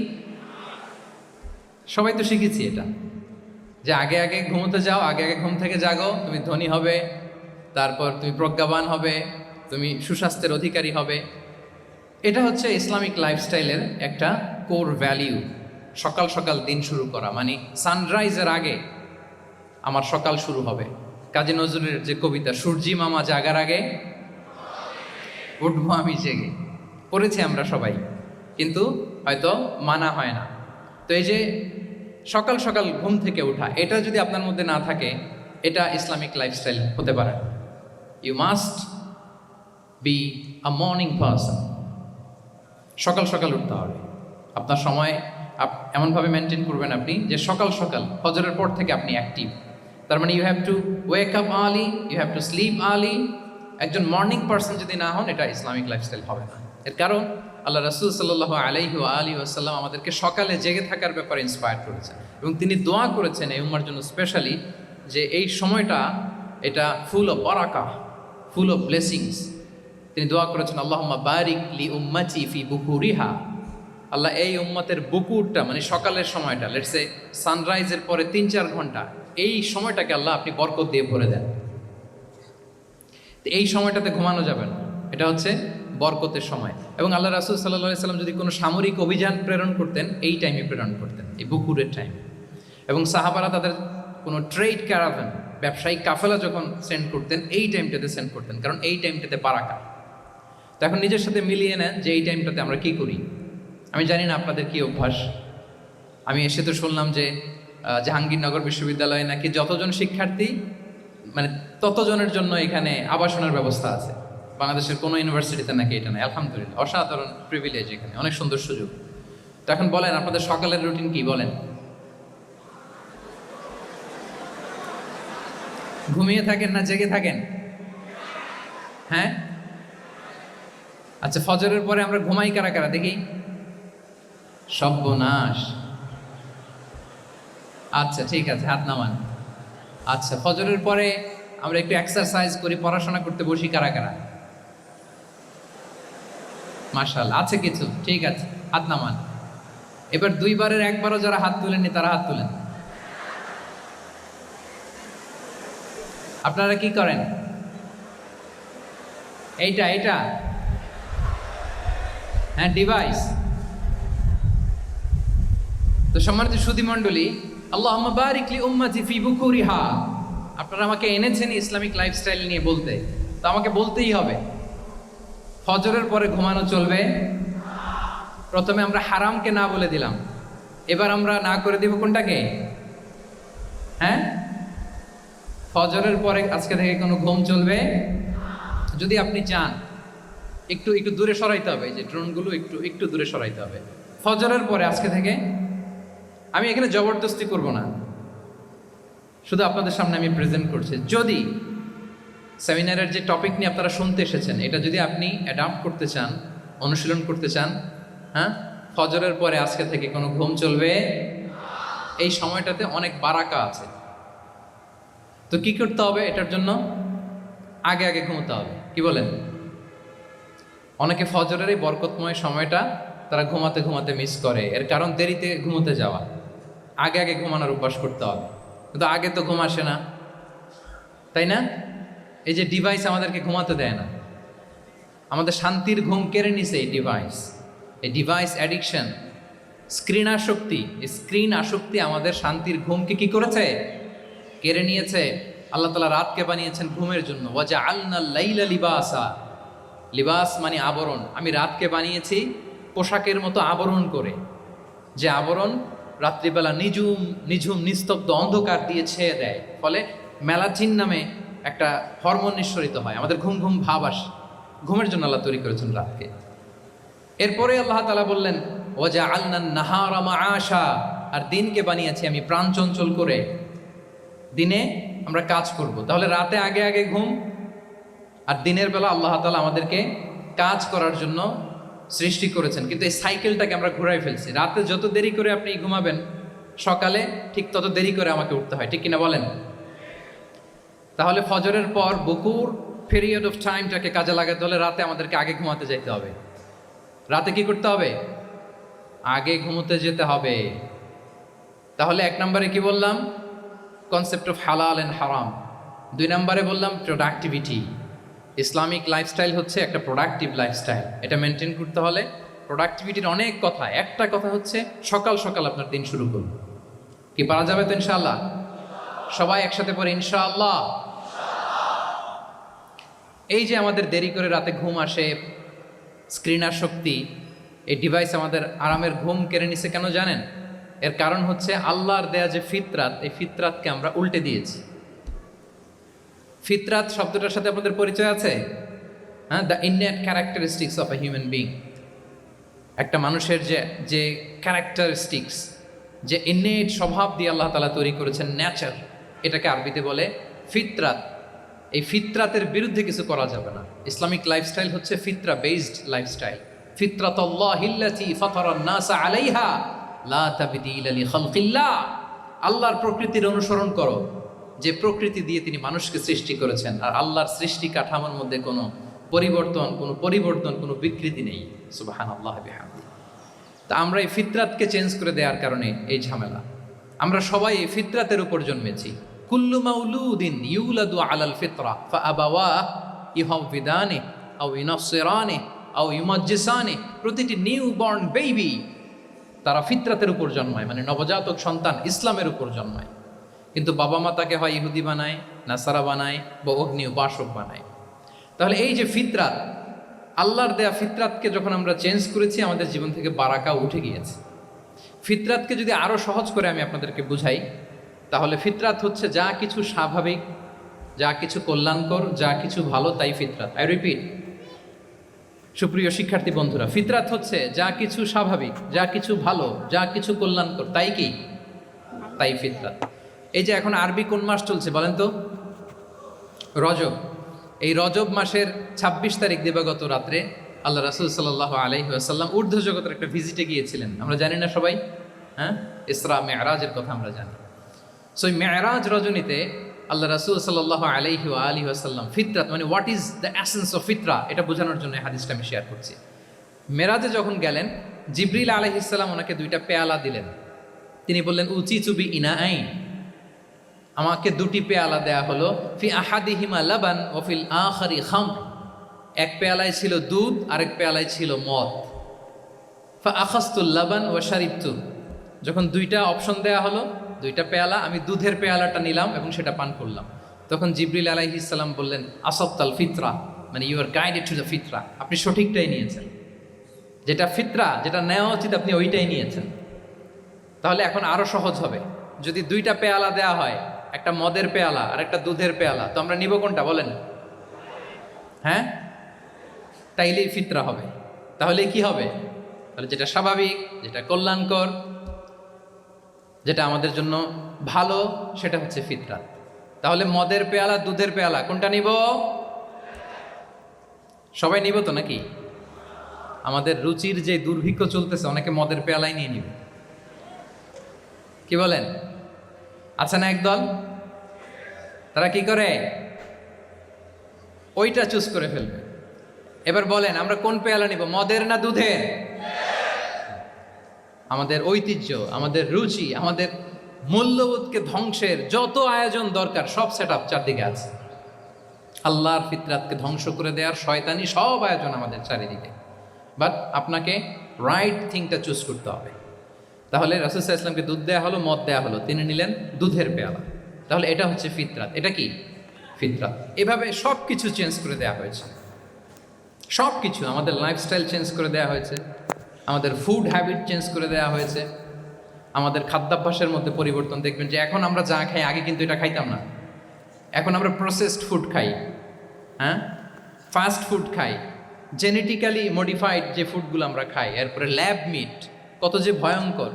সবাই তো শিখেছি এটা, যে আগে আগে ঘুমোতে যাও, আগে আগে ঘুম থেকে জাগো, তুমি ধনী হবে, তারপর তুমি প্রজ্ঞাবান হবে, তুমি সুস্বাস্থ্যের অধিকারী হবে। এটা হচ্ছে ইসলামিক লাইফস্টাইলের একটা কোর ভ্যালিউ। সকাল সকাল দিন শুরু করা, মানে সানরাইজের আগে আমার সকাল শুরু হবে। কাজী নজরুলের যে কবিতা, সূর্যি মামা জাগার আগে উঠবো আমি জেগে, পড়েছি আমরা সবাই, কিন্তু হয়তো মানা হয় না। তো এই যে সকাল সকাল ঘুম থেকে ওঠা, এটা যদি আপনার মধ্যে না থাকে, এটা ইসলামিক লাইফস্টাইল হতে পারে। You must be a morning person. সকাল সকাল উঠতে হবে। আপনার সময় এমনভাবে মেনটেন করবেন আপনি যে সকাল সকাল ফজরের পর থেকে আপনি অ্যাক্টিভ। তার মানে you have to wake up early, you have to sleep early. একজন মর্নিং পারসন যদি না হন, এটা ইসলামিক লাইফস্টাইল হবে না। এর কারণ আল্লাহ রাসূল সাল্লাল্লাহু আলাইহি ওয়া আলিহি ওয়াসাল্লাম আমাদেরকে সকালে জেগে থাকার ব্যাপারে ইন্সপায়ার করেছেন, এবং তিনি দোয়া করেছেন এই উম্মার জন্য স্পেশালি, যে এই সময়টা এটা full of barakah, full of blessings. তিনি দোয়া করেছেন, আল্লাহুম্মা বারিক লি উম্মতি ফি বুকুরিহা। আল্লাহ এই উম্মতের বুকুরটা, মানে সকালের সময়টা, লেটস সে সানরাইজের পরে 3-4 ঘন্টা, এই সময়টাকে আল্লাহ আপনি বরকত দিয়ে ভরে দেন। এই সময়টাতে ঘুমানো যাবে না, এটা হচ্ছে বরকতের সময়। এবং আল্লাহ রাসূল সাল্লাল্লাহু আলাইহি সাল্লাম যদি কোনো সামরিক অভিযান প্রেরণ করতেন, এই টাইমে প্রেরণ করতেন, এই বুকুরের টাইমে। এবং সাহাবারা তাদের কোনো ট্রেড ক্যারাভান, ব্যবসায়িক কাফেলা যখন সেন্ড করতেন, এই টাইমটাতে সেন্ড করতেন, কারণ এই টাইমটাতে বারাকা। তো এখন নিজের সাথে মিলিয়ে নেন যে এই টাইমটাতে আমরা কি করি। আমি জানি না আপনাদের কি অভ্যাস। আমি এসে তো শুনলাম যে জাহাঙ্গীরনগর বিশ্ববিদ্যালয়ে নাকি যতজন শিক্ষার্থী, মানে ততজনের জন্য এখানে আবাসনের ব্যবস্থা আছে। বাংলাদেশের কোনো ইউনিভার্সিটিতে নাকি এটা নেই। আলহামদুলিল্লাহ, অসাধারণ প্রিভিলেজ, এখানে অনেক সুন্দর সুযোগ। তো এখন বলেন, আপনাদের সকালের রুটিন কি? বলেন, ঘুমিয়ে থাকেন না জেগে থাকেন? হ্যাঁ, আচ্ছা, ফজরের পরে আমরা ঘুমাই কারা কারা দেখি? সর্বনাশ। আচ্ছা ঠিক আছে, হাত নামান। আচ্ছা, ফজরের পরে আমরা একটু এক্সারসাইজ করি, পড়াশোনা করতে বসি কারা কারা? মাশাআল্লাহ, আছে কিছু, ঠিক আছে, হাত নামান। এবার 2 বারের 1 বারও যারা হাত তুলেননি তারা হাত তুলেন। আপনারা কি করেন? এইটা হ্যাঁ, ডিভাইস। তো সম্মানিত সুধী মণ্ডলী, আল্লাহুম্মা বারিক লি উম্মতি ফি বুকুরিহা। আপনারা আমাকে এনেছেন ইসলামিক লাইফস্টাইল নিয়ে বলতে, তো আমাকে বলতেই হবে। ফজরের পরে ঘুমানো চলবে। প্রথমে আমরা হারামকে না বলে দিলাম, এবার আমরা না করে দিব কোনটাকে? হ্যাঁ, ফজরের পরে আজকে থেকে কোনো ঘুম চলবে। যদি আপনি চান একটু একটু দূরে সরাইতে হবে, যে ড্রোনগুলো একটু একটু দূরে সরাইতে হবে। ফজরের পরে আজকে থেকে আমি এখানে জবরদস্তি করব না, শুধু আপনাদের সামনে আমি প্রেজেন্ট করছি। যদি সেমিনারের যে টপিক নিয়ে আপনারা শুনতে এসেছেন, এটা যদি আপনি অ্যাডাপ্ট করতে চান, অনুশীলন করতে চান, হ্যাঁ, ফজরের পরে আজকে থেকে কোনো ঘুম চলবে। এই সময়টাতে অনেক বারাকা আছে। তো কি করতে হবে? এটার জন্য আগে আগে ঘুমোতে হবে। কি বলেন? অনেকে ফজরের এই বরকতময় সময়টা তারা ঘুমাতে ঘুমাতে মিস করে। এর কারণ দেরিতে ঘুমোতে যাওয়া। আগে আগে ঘুমানোর অভ্যাস করতে হবে। কিন্তু আগে তো ঘুম আসে না, তাই না? এই যে ডিভাইস আমাদেরকে ঘুমাতে দেয় না, আমাদের শান্তির ঘুম কেড়ে নিছে এই ডিভাইস। এই ডিভাইস অ্যাডিকশন, স্ক্রিন আসক্তি, এই স্ক্রিন আসক্তি আমাদের শান্তির ঘুমকে কি করেছে? কেড়ে নিয়েছে। আল্লাহ তাআলা রাতকে বানিয়েছেন ঘুমের জন্য। ওয়াজআলনা লাইলা লিবাসা, লিবাস মানে আবরণ। আমি রাতকে বানিয়েছি পোশাকের মতো আবরণ করে, যে আবরণ রাত্রিবেলা নিঝুম নিঝুম নিস্তব্ধ অন্ধকার দিয়ে ছেয়ে দেয়। ফলে মেলাটিন নামে একটা হরমোন নিঃসরিত হয়, আমাদের ঘুম ঘুম ভাব আসে। ঘুমের জন্য আল্লাহ তৈরি করেছেন রাতকে। এরপরে আল্লাহ তাআলা বললেন ওয়াজআলনা নাহারা মাআশা, আর দিনকে বানিয়েছি আমি প্রাণ চঞ্চল করে। দিনে আমরা কাজ করব, তাহলে রাতে আগে আগে ঘুম, আর দিনের বেলা আল্লাহ তাআলা আমাদেরকে কাজ করার জন্য সৃষ্টি করেছেন। কিন্তু এই সাইকেলটাকে আমরা ঘুরাই ফেলছি। রাতে যত দেরি করে আপনি ঘুমাবেন, সকালে ঠিক তত দেরি করে আমাকে উঠতে হয়। ঠিক কিনা বলেন? তাহলে ফজরের পর বকুর পিরিয়ড অফ টাইমটাকে কাজে লাগাতে হলে রাতে আমাদেরকে আগে ঘুমাতে যেতে হবে। রাতে কি করতে হবে? আগে ঘুমোতে যেতে হবে। তাহলে এক নম্বরে কি বললাম? কনসেপ্ট অফ হালাল এন্ড হারাম। 2 নম্বরে বললাম প্রোডাক্টিভিটি। ইসলামিক লাইফস্টাইল হচ্ছে একটা প্রোডাক্টিভ লাইফস্টাইল। এটা মেনটেন করতে হলে প্রোডাক্টিভিটির অনেক কথা। একটা কথা হচ্ছে সকাল সকাল আপনার দিন শুরু করুন। কি পারা যাবে তো ইনশাআল্লাহ? সবাই একসাথে পড়ে ইনশাআল্লাহ। এই যে আমাদের দেরি করে রাতে ঘুম আসে, স্ক্রিন আসক্তি, এই ডিভাইস আমাদের আরামের ঘুম কেড়ে নিছে কেন জানেন? এর কারণ হচ্ছে আল্লাহর দেয়া যে ফিতরাত, এই ফিতরাতকে আমরা উল্টে দিয়েছি। ফিতরাত শব্দটার সাথে আপনাদের পরিচয় আছে? হ্যাঁ, the innate characteristics of a human being. একটা মানুষের যে যে ক্যারেক্টারিস্টিক্স, যে ইননেট স্বভাব দিয়ে আল্লাহ তাআলা তৈরি করেছেন, নেচার, এটাকে আরবিতে বলে ফিতরাত। এই ফিতরাতের বিরুদ্ধে কিছু করা যাবে না। ইসলামিক লাইফস্টাইল হচ্ছে ফিতরা বেসড লাইফস্টাইল। ফিতরাতাল্লাহিল্লাতী ফাতারান নাস আলাইহা লা তাবদীলা লিখালকিল্লাহ। আল্লাহর প্রকৃতির অনুসরণ করো, যে প্রকৃতি দিয়ে তিনি মানুষকে সৃষ্টি করেছেন। আর আল্লাহর সৃষ্টি কাঠামোর মধ্যে কোনো পরিবর্তন, কোনো বিকৃতি নেই। সুবহানাল্লাহ বিহামদিহি। তা আমরা এই ফিতরাতকে চেঞ্জ করে দেওয়ার কারণে এই ঝামেলা। আমরা সবাই এই ফিতরাতের উপর জন্মেছি। কুল্লু মাউলুদিন ইউলাদু আলাল ফিতরা ফাআবাওয়াহু ইউহাউবিদানি আও ইউনাসসিরানি আও ইউমাজ্জিসানি। প্রতিটি নিউ বর্ন বেবি তারা ফিতরাতের উপর জন্মায়, মানে নবজাতক সন্তান ইসলামের উপর জন্মায়। কিন্তু বাবা মা তাকে হয় ইহুদি বানায়, নাসারা বানায়, বা অগ্নি উপাসক বানায়। তাহলে এই যে ফিতরাত, আল্লাহর দেয়া ফিতরাতকে যখন আমরা চেঞ্জ করেছি, আমাদের জীবন থেকে বারাকা উঠে গিয়েছে। ফিতরাতকে যদি আরো সহজ করে আমি আপনাদেরকে বুঝাই, তাহলে ফিতরাত হচ্ছে যা কিছু স্বাভাবিক, যা কিছু কল্যাণকর, যা কিছু ভালো, তাই ফিতরাত। আই রিপিট, সুপ্রিয় শিক্ষার্থী বন্ধুরা, ফিতরাত হচ্ছে যা কিছু স্বাভাবিক, যা কিছু ভালো, যা কিছু কল্যাণকর, তাই কি? তাই ফিতরাত। এই যে এখন আরবি কোন মাস চলছে বলেন তো? রজব। এই রজব মাসের 26 তারিখ দিবাগত রাত্রে আল্লাহ রাসূল সাল্লাল্লাহু আলাইহি ওয়াসাল্লাম ঊর্ধ্ব জগতের একটা ভিজিটে গিয়েছিলেন। আমরা জানি না সবাই? হ্যাঁ, ইসরা মেরাজের কথা আমরা জানি। সো এই মেরাজ রজনীতে আল্লাহ রাসূল সাল্লাল্লাহু আলাইহি ওয়া আলিহি ওয়াসাল্লাম ফিতরাত মানে what is the essence of ফিতরা, এটা বোঝানোর জন্য হাদিসটা আমি শেয়ার করছি। মেরাজে যখন গেলেন, জিবরিল আলাইহিস সালাম ওনাকে 2টা পেয়ালা দিলেন। তিনি বললেন উচিচু বি ইনাআইন, আমাকে 2টি পেয়ালা দেয়া হলো। ফি আহাদিহিমা লাবান ওয়া ফিল আখারি খামর। এক পেয়ালায় ছিল দুধ, আরেক পেয়ালায় ছিল মদ। ফা আখাযতুল লাবান ওয়া শারিবতু। যখন 2টা অপশন দেয়া হলো, 2টা পেয়ালা, আমি দুধের পেয়ালাটা নিলাম এবং সেটা পান করলাম। তখন জিবরিল আলাইহিস সালাম বললেন আসাবতাল ফিতরা, মানে you are guided to the fitra, আপনি সঠিকটাই নিয়েছেন। যেটা ফিতরা, যেটা নেওয়া উচিত, আপনি ওইটাই নিয়েছেন। তাহলে এখন আরো সহজ হবে। যদি দুইটা পেয়ালা দেয়া হয়, একটা মদের পেয়ালা আর একটা দুধের পেয়ালা, তো আমরা নিব কোনটা বলেন? হ্যাঁ, তাইলেই ফিতরা হবে। তাহলে কি হবে? তাহলে যেটা স্বাভাবিক, যেটা কল্যাণকর, যেটা আমাদের জন্য ভালো, সেটা হচ্ছে ফিতরা। তাহলে মদের পেয়ালা দুধের পেয়ালা কোনটা নিব? সবাই নিব তো নাকি? আমাদের রুচির যে দুর্ভিক্ষ চলতেছে, অনেকে মদের পেয়ালাই নিয়ে নিবে। কি বলেন? আছে না একদল, তারা কি করে? ওইটা চুজ করে ফেলবে। এবার বলেন আমরা কোন পেয়ালা নিব, মদের না দুধের? আমাদের ঐতিহ্য, আমাদের রুচি, আমাদের মূল্যবোধকে ধ্বংসের যত আয়োজন দরকার সব সেট আপ চারদিকে আছে। আল্লাহর ফিতরাতকে ধ্বংস করে দেওয়ার শয়তানি সব আয়োজন আমাদের চারিদিকে। বাট আপনাকে রাইট থিংটা চুজ করতে হবে। তাহলে রাসূল সাল্লাল্লাহু আলাইহি ওয়াসাল্লামকে দুধ দেয়া হলো, মদ দেয়া হলো, তিনি নিলেন দুধের পেয়ালা। তাহলে এটা হচ্ছে ফিতরাত। এটা কি ফিতরাত? এভাবে সব কিছু চেঞ্জ করে দেওয়া হয়েছে। সব কিছু, আমাদের লাইফস্টাইল চেঞ্জ করে দেওয়া হয়েছে, আমাদের ফুড হ্যাবিট চেঞ্জ করে দেওয়া হয়েছে, আমাদের খাদ্যাভ্যাসের মধ্যে পরিবর্তন। দেখবেন যে এখন আমরা যা খাই, আগে কিন্তু এটা খাইতাম না। এখন আমরা প্রসেসড ফুড খাই, হ্যাঁ, ফাস্ট ফুড খাই, জেনেটিক্যালি মডিফাইড যে ফুডগুলো আমরা খাই, এরপরে ল্যাব মিট, কত যে ভয়ঙ্কর।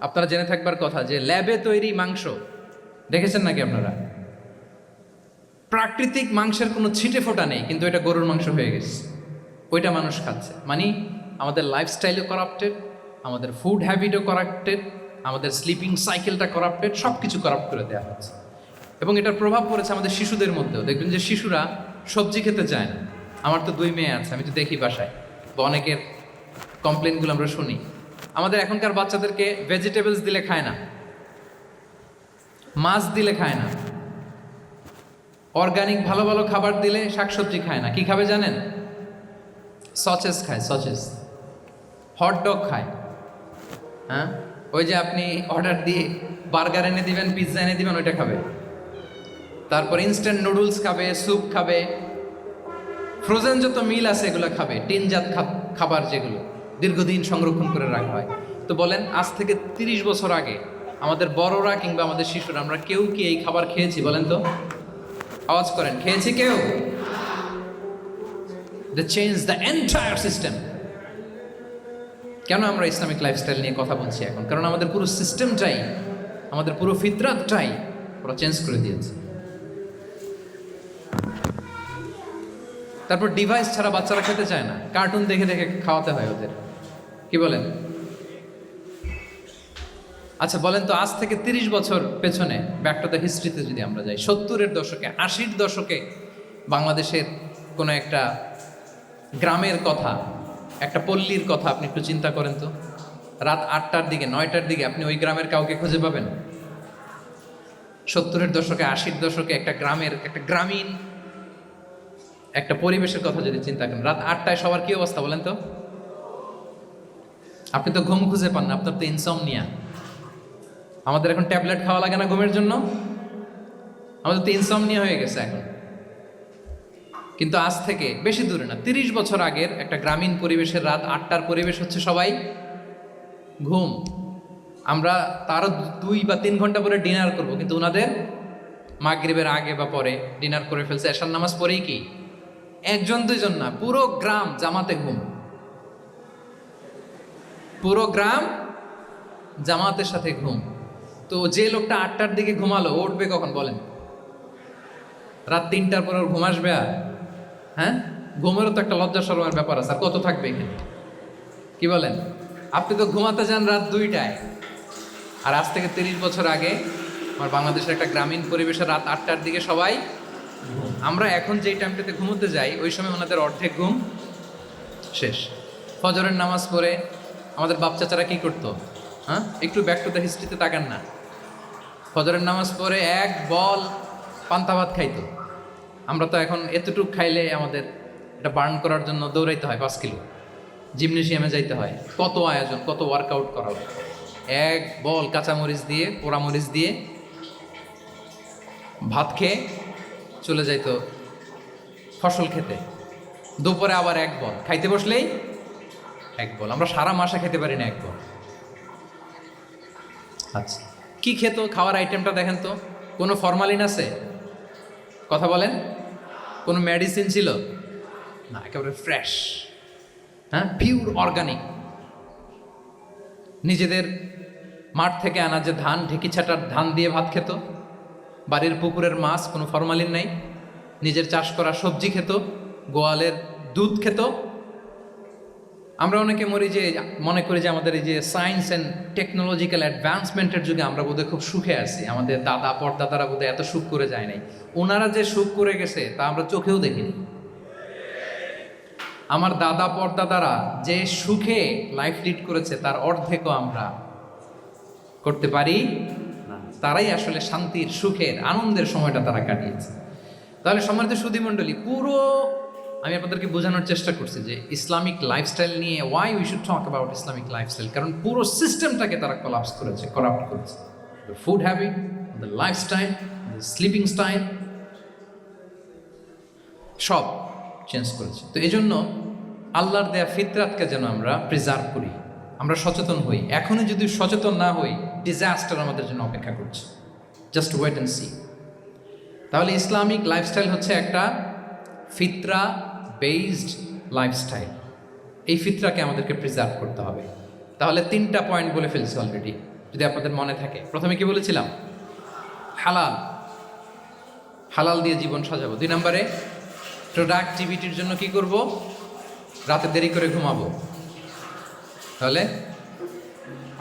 আপনারা জেনে থাকবার কথা যে ল্যাবে তৈরি মাংস দেখেছেন নাকি আপনারা? প্রাকৃতিক মাংসের কোনো ছিটে ফোটা নেই, কিন্তু এটা গরুর মাংস হয়ে গেছে, ওইটা মানুষ খাচ্ছে। মানে আমাদের লাইফস্টাইলও করাপ্টেড, আমাদের ফুড হ্যাবিটও করাপ্টেড, আমাদের স্লিপিং সাইকেলটা করাপ্টেড, সব কিছু করাপ্ট করে দেওয়া হচ্ছে। এবং এটার প্রভাব পড়েছে আমাদের শিশুদের মধ্যেও। দেখবেন যে শিশুরা সবজি খেতে চায় না। আমার তো 2 মেয়ে আছে, আমি তো দেখি বাসায়, বা অনেকের কমপ্লেনগুলো আমরা শুনি। আমাদের এখনকার বাচ্চাদেরকে ভেজিটেবলস দিলে খায় না, মাছ দিলে খায় না, অর্গানিক ভালো ভালো খাবার দিলে শাকসবজি খায় না। কি খাবে জানেন? সচেস খায়, সচেস, হটডগ খায়। হ্যাঁ, ওই যে আপনি অর্ডার দিয়ে বার্গার এনে দিবেন, পিৎজা এনে দিবেন, ওইটা খাবে। তারপর ইনস্ট্যান্ট নুডলস খাবে, স্যুপ খাবে, ফ্রোজেন যত মিল আছে এগুলো খাবে, টিনজাত খাবার যেগুলো দীর্ঘদিন সংরক্ষণ করে রাখা হয়। তো বলেন, আজ থেকে 30 বছর আগে আমাদের বড়রা কিংবা আমাদের শিশুরা, আমরা কেউ কি এই খাবার খেয়েছি বলেন তো? আওয়াজ করেন, খেয়েছি কেউ? They change the entire system. কেন আমরা ইসলামিক লাইফস্টাইল নিয়ে কথা বলছি এখন? কারণ আমাদের পুরো সিস্টেমটাই, আমাদের পুরো ফিতরাতটাই ওরা চেঞ্জ করে দিয়েছে। তারপর ডিভাইস ছাড়া বাচ্চারা খেতে চায় না, কার্টুন দেখে দেখে খাওয়াতে হয় ওদের। কি বলেন? আচ্ছা বলেন তো, আজ থেকে 30 বছর পেছনে ব্যাক টু দ্য হিস্ট্রিতে যদি আমরা যাই, 70-এর দশকে, 80-র দশকে বাংলাদেশের কোনো একটা গ্রামের কথা, একটা পল্লীর কথা আপনি একটু চিন্তা করেন তো। রাত 8টার দিকে, 9টার দিকে আপনি ওই গ্রামের কাউকে খুঁজে পাবেন? 70-এর দশকে, 80-র দশকে একটা গ্রামের, একটা গ্রামীণ একটা পরিবেশের কথা যদি চিন্তা করেন, রাত 8টায় সবার কি অবস্থা বলেন তো? আপনি তো ঘুম খুঁজে পান না, আপনার তো ইনসমনিয়া। আমাদের এখন ট্যাবলেট খাওয়া লাগে না ঘুমের জন্য? আমাদের তো ইনসমনিয়া হয়ে গেছে এখন। কিন্তু আজ থেকে বেশি দূরে না, 30 বছর আগের একটা গ্রামীণ পরিবেশের রাত 8টার পরিবেশ হচ্ছে সবাই ঘুম। আমরা তারও 2 বা 3 ঘন্টা পরে ডিনার করব, কিন্তু ওনাদের মাগরিবের আগে বা পরে ডিনার করে ফেলছে, এশার নামাজ পড়েই কি 1-2 জন না, পুরো গ্রাম জামাতে ঘুম। পুরো গ্রাম জামাতের সাথে ঘুম। তো যে লোকটা 8টার দিকে ঘুমালো, উঠবে কখন বলেন? রাত 3টার পর ওর ঘুম আসবে? আর হ্যাঁ, ঘুমেরও তো একটা লজ্জা শরমের ব্যাপার আছে। আর কত থাকবে এখানে? কি বলেন? আপনি তো ঘুমাতে যান রাত 2টায়। আর আজ থেকে 30 বছর আগে আমার বাংলাদেশের একটা গ্রামীণ পরিবেশে রাত 8টার দিকে সবাই ঘুম। আমরা এখন যেই টাইমটাতে ঘুমোতে যাই, ওই সময় ওনাদের অর্ধেক ঘুম শেষ। ফজরের নামাজ পড়ে আমাদের বাপ চাচারা কি করতো? হ্যাঁ, একটু ব্যাক টু দ্য হিস্ট্রিতে তাকান না। ফজরের নামাজ পড়ে এক বল পান্তা ভাত খাইতো। আমরা তো এখন এতটুকু খাইলে আমাদের এটা বার্ন করার জন্য দৌড়াইতে হয় 5 কিলো, জিমনেশিয়ামে যাইতে হয়, কত আয়োজন, কত ওয়ার্কআউট করা হয়। এক বল কাঁচামরিচ দিয়ে, পোড়ামরিচ দিয়ে ভাত খেয়ে চলে যাইতো ফসল খেতে। দুপুরে আবার এক বল, খাইতে বসলেই এক বল। আমরা সারা মাসে খেতে পারি না এক বল। আচ্ছা, কি খেত? খাওয়ার আইটেমটা দেখেন তো, কোনো ফরমালিন আছে? কথা বলেন। কোনো মেডিসিন ছিল না, একেবারে ফ্রেশ, হ্যাঁ, পিওর অর্গানিক। নিজেদের মাঠ থেকে আনা যে ধান, ঢেকি ছাটার ধান দিয়ে ভাত খেত। বাড়ির পুকুরের মাছ, কোনো ফরমালিন নাই। নিজের চাষ করা সবজি খেত, গোয়ালের দুধ খেত। আমরা অনেকে মনে করি যে আমাদের এই যে সায়েন্স অ্যান্ড টেকনোলজিক্যাল অ্যাডভান্সমেন্টের যুগে আমরা বোধহয় খুব সুখে আছি, আমাদের দাদা পরদাদারা বোধহয় এত সুখ করে যায় নাই। ওনারা যে সুখ করে গেছে তা আমরা চোখেও দেখিনি। আমার দাদা পরদাদারা যে সুখে লাইফ লিড করেছে তার অর্ধেকও আমরা করতে পারি না। তারাই আসলে শান্তির, সুখের, আনন্দের সময়টা তারা কাটিয়েছে। তাহলে সম্মানিত সুধীমণ্ডলী, পুরো আমি আপনাদেরকে বোঝানোর চেষ্টা করছি যে ইসলামিক লাইফস্টাইল নিয়ে why we should talk about Islamic lifestyle, কারণ পুরো সিস্টেমটাকে তারা কলাপস করেছে, করাপ্ট করেছে। The food habit, the lifestyle, the sleeping style, সব চেঞ্জ করেছে। তো এই জন্য আল্লাহর দেয়া ফিতরাতকে যেন আমরা প্রিজার্ভ করি, আমরা সচেতন হই। এখনই যদি সচেতন না হই, ডিজাস্টার আমাদের জন্য অপেক্ষা করছে। Just wait and see. তাহলে ইসলামিক লাইফস্টাইল হচ্ছে একটা ফিতরা বেসড লাইফস্টাইল। এই ফিতরাকে আমাদেরকে প্রিজার্ভ করতে হবে। তাহলে 3টা পয়েন্ট বলে ফেলছি অলরেডি, যদি আপনাদের মনে থাকে। প্রথমে কি বলেছিলাম? হালাল, হালাল দিয়ে জীবন সাজাবো। 2 নম্বরে প্রোডাক্টিভিটির জন্য কি করব? রাতে দেরি করে ঘুমাবো, তাহলে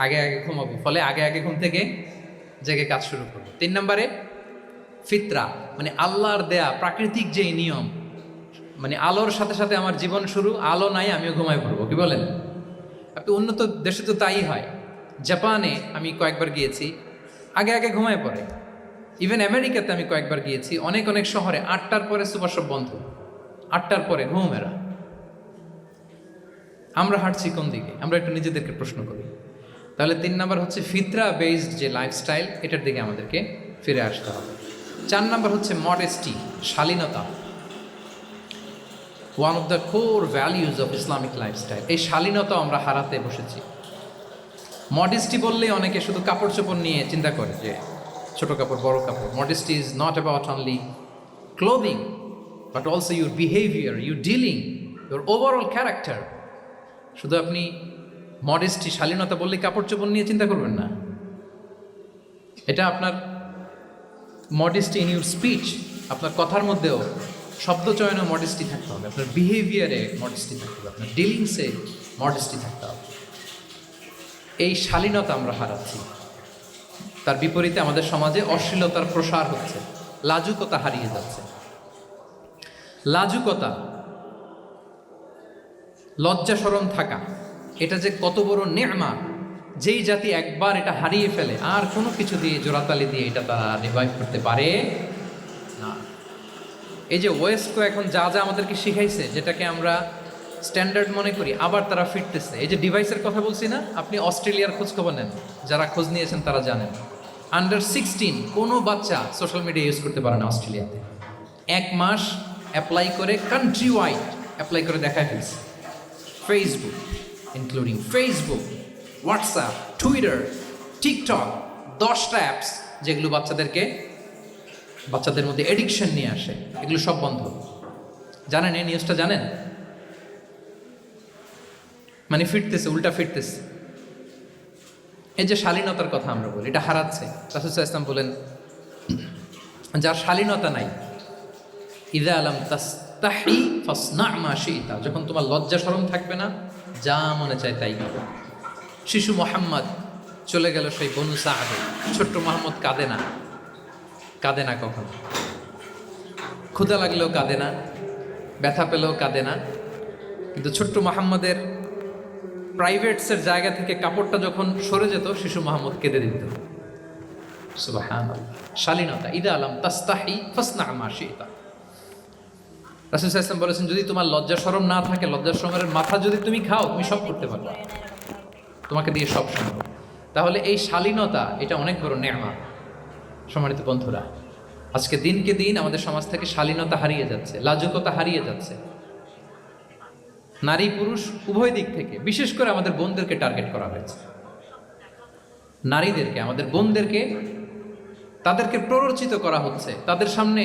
আগে আগে ঘুমাবো, ফলে আগে আগে ঘুম থেকে জেগে কাজ শুরু করবো। 3 নম্বরে ফিতরা, মানে আল্লাহর দেয়া প্রাকৃতিক যেই নিয়ম, মানে আলোর সাথে সাথে আমার জীবন শুরু, আলো নাই আমিও ঘুমায় পড়বো। কি বলেন? আপনি উন্নত দেশে তো তাই হয়। জাপানে আমি কয়েকবার গিয়েছি, আগে আগে ঘুমায় পড়ে। ইভেন আমেরিকাতে আমি কয়েকবার গিয়েছি, অনেক অনেক শহরে 8টার পরে সুপার শপ বন্ধ, 8টার পরে ঘুমেরা। আমরা হাঁটছি কোন দিকে? আমরা একটু নিজেদেরকে প্রশ্ন করি। তাহলে 3 নম্বর হচ্ছে ফিতরা বেসড যে লাইফস্টাইল, এটার দিকে আমাদেরকে ফিরে আসতে হবে। 4 নম্বর হচ্ছে মডেস্টি, শালীনতা। One of the core values of Islamic lifestyle. এই শালীনতা আমরা হারাতে বসেছি। মডেস্টি বললে অনেকে শুধু কাপড় চোপড় নিয়ে চিন্তা করে যে ছোট কাপড়, বড় কাপড়। Modesty is not about only clothing, but also your behaviour, your dealing, your overall character. শুধু আপনি মডেস্টি, শালীনতা বললে কাপড় চোপড় নিয়ে চিন্তা করবেন না। এটা আপনার মডেস্টি ইন ইউর স্পিচ, আপনার কথার মধ্যেও, শব্দ চয়নে মডেস্টি থাকতে হবে, আপনার বিহেভিয়ারে মডেস্টি থাকতে হবে, আপনার ডিলিংসে মডেস্টি থাকতে হবে। এই শালীনতা আমরা হারাচ্ছি। তার বিপরীতে আমাদের সমাজে অশ্লীলতার প্রসার হচ্ছে, লাজুকতা হারিয়ে যাচ্ছে। লাজুকতা, লজ্জা শরম থাকা, এটা যে কত বড় নেয়ামা। যেই জাতি একবার এটা হারিয়ে ফেলে, আর কোনো কিছু দিয়ে, জোড়াতালি দিয়ে এটা তারা রিভাইভ করতে পারে না। এই যে ওয়েস্ট তো এখন যা যা আমাদেরকে শিখাইছে, যেটাকে আমরা স্ট্যান্ডার্ড মনে করি, আবার তারা ফিরতেছে। এই যে ডিভাইসের কথা বলছি না, আপনি অস্ট্রেলিয়ার খোঁজ খবর নেন, যারা খোঁজ নিয়েছেন তারা জানেন। আন্ডার 16 কোনো বাচ্চা সোশ্যাল মিডিয়া ইউজ করতে পারে না অস্ট্রেলিয়াতে। 1 মাস অ্যাপ্লাই করে, কান্ট্রি ওয়াইড অ্যাপ্লাই করে দেখায় ফেলছে। Facebook, including Facebook, WhatsApp, Twitter, TikTok, 10টা অ্যাপস যেগুলো বাচ্চাদের মধ্যে এডিকশন নিয়ে আসে, এগুলো সব বন্ধ। জানেন এই নিউজটা? জানেন? মানে ফিরতেছে, উল্টা ফিরতেছে। এই যে শালীনতার কথা আমরা বলি, এটা হারাচ্ছে। রাসূল সাল্লাল্লাহু আলাইহি ওয়াসাল্লাম বলেন, যার শালীনতা নাই, ইযা লাম তাস্তাহি ফাসনা মা শিতা, যখন তোমার লজ্জা শরম থাকবে না, যা মনে চায় তাই করো। শিশু মোহাম্মদ চলে গেল সেই বনু সাআদে। ছোট্ট মোহাম্মদ কাঁদে না, কাঁদে না কখনো। ক্ষুধা লাগলেও কাঁদে না, ব্যথা পেলেও কাঁদে না। কিন্তু ছোট্ট মোহাম্মদের প্রাইভেটসের জায়গা থেকে কাপড়টা যখন সরে যেত, শিশু মোহাম্মদ কেঁদে দিত। সুবহানাল্লাহ, শালীনতা। ইদা আলাম তাস্তাহি ফাসনা মা শিতা। রাসূল সাল্লাল্লাহু আলাইহি ওয়াসাল্লাম বলেছেন, যদি তোমার লজ্জা শরম না থাকে, লজ্জা শরমের মাথা যদি তুমি খাও, তুমি সব করতে পারবে, তোমাকে দিয়ে সব সম্ভব। তাহলে এই শালীনতা, এটা অনেক বড় নেয়ামা। সম্মানিত বন্ধুরা, আজকে দিনকে দিন আমাদের সমাজ থেকে শালীনতা হারিয়ে যাচ্ছে, লাজুকতা হারিয়ে যাচ্ছে। নারী পুরুষ উভয় দিক থেকে, বিশেষ করে আমাদের বোনদেরকে টার্গেট করা হয়েছে। নারীদেরকে, আমাদের বোনদেরকে, তাদেরকে প্ররোচিত করা হচ্ছে, তাদের সামনে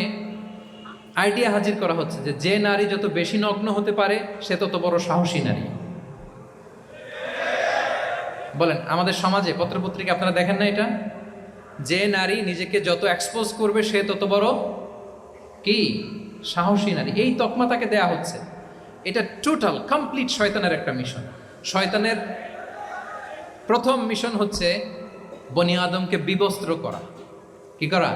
আইডিয়া হাজির করা হচ্ছে যে যে নারী যত বেশি নগ্ন হতে পারে সে তত বড় সাহসী নারী। বলেন, আমাদের সমাজে পত্রপত্রিকা আপনারা দেখেন না এটা? যে নারী নিজেকে যত এক্সপোজ করবে সে তত বড় কি সাহসী নারী, এই তকমা তাকে দেয়া হচ্ছে। এটা টোটাল কমপ্লিট শয়তানের একটা মিশন। শয়তানের প্রথম মিশন হচ্ছে বনি আদমকে বিবস্ত্র করা। কি করা?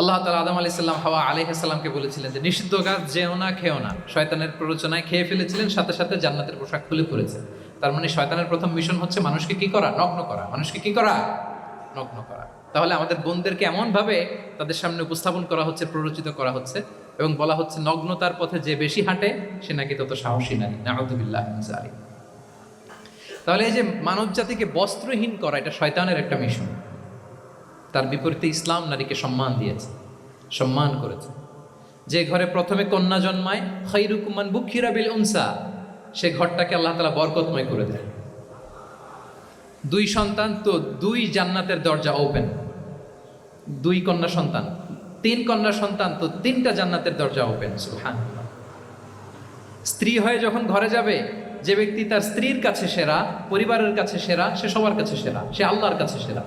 আল্লাহ তাআলা আদম আলাইহিস সালাম, হাওয়া আলাইহিস সালামকে বলেছিলেন যে নিষিদ্ধ গাছ যেও না, খেও না। শয়তানের প্ররোচনায় খেয়ে ফেলেছিলেন, সাথে সাথে জান্নাতের পোশাক খুলে পড়েছে। তার মানে শয়তানের প্রথম মিশন হচ্ছে মানুষকে কি করা? নগ্ন করা। মানুষকে কি করা? নগ্ন করা। তাহলে আমাদের বোনদেরকে এমনভাবে তাদের সামনে উপস্থাপন করা হচ্ছে, প্ররোচিত করা হচ্ছে এবং বলা হচ্ছে নগ্নতার পথে যে বেশি হাঁটে সে নাকি তত সাহসী নারী। নাউযুবিল্লাহি মিন যালিক। তাহলে এই যে মানব জাতিকে বস্ত্রহীন করা, এটা শয়তানের একটা মিশন। তার বিপরীতে ইসলাম নারীকে সম্মান দিয়েছে, সম্মান করেছে। যে ঘরে প্রথমে কন্যা জন্মায়, খায়রুকুম মান বুকিরা বিল উনসা, সে ঘরটাকে আল্লাহ তাআলা বরকতময় করে দেয়। 2 সন্তান তো 2 জান্নাতের দরজা ওপেন। 2 কন্যা সন্তান, 3 কন্যা সন্তান তো 3টা জান্নাতের দরজা ওপেন। সুবহানাল্লাহ। স্ত্রী হয়ে যখন ঘরে যাবে, যে ব্যক্তি তার স্ত্রীর কাছে সেরা, পরিবারের কাছে সেরা, সে সবার কাছে সেরা, সে আল্লাহর কাছে সেরা।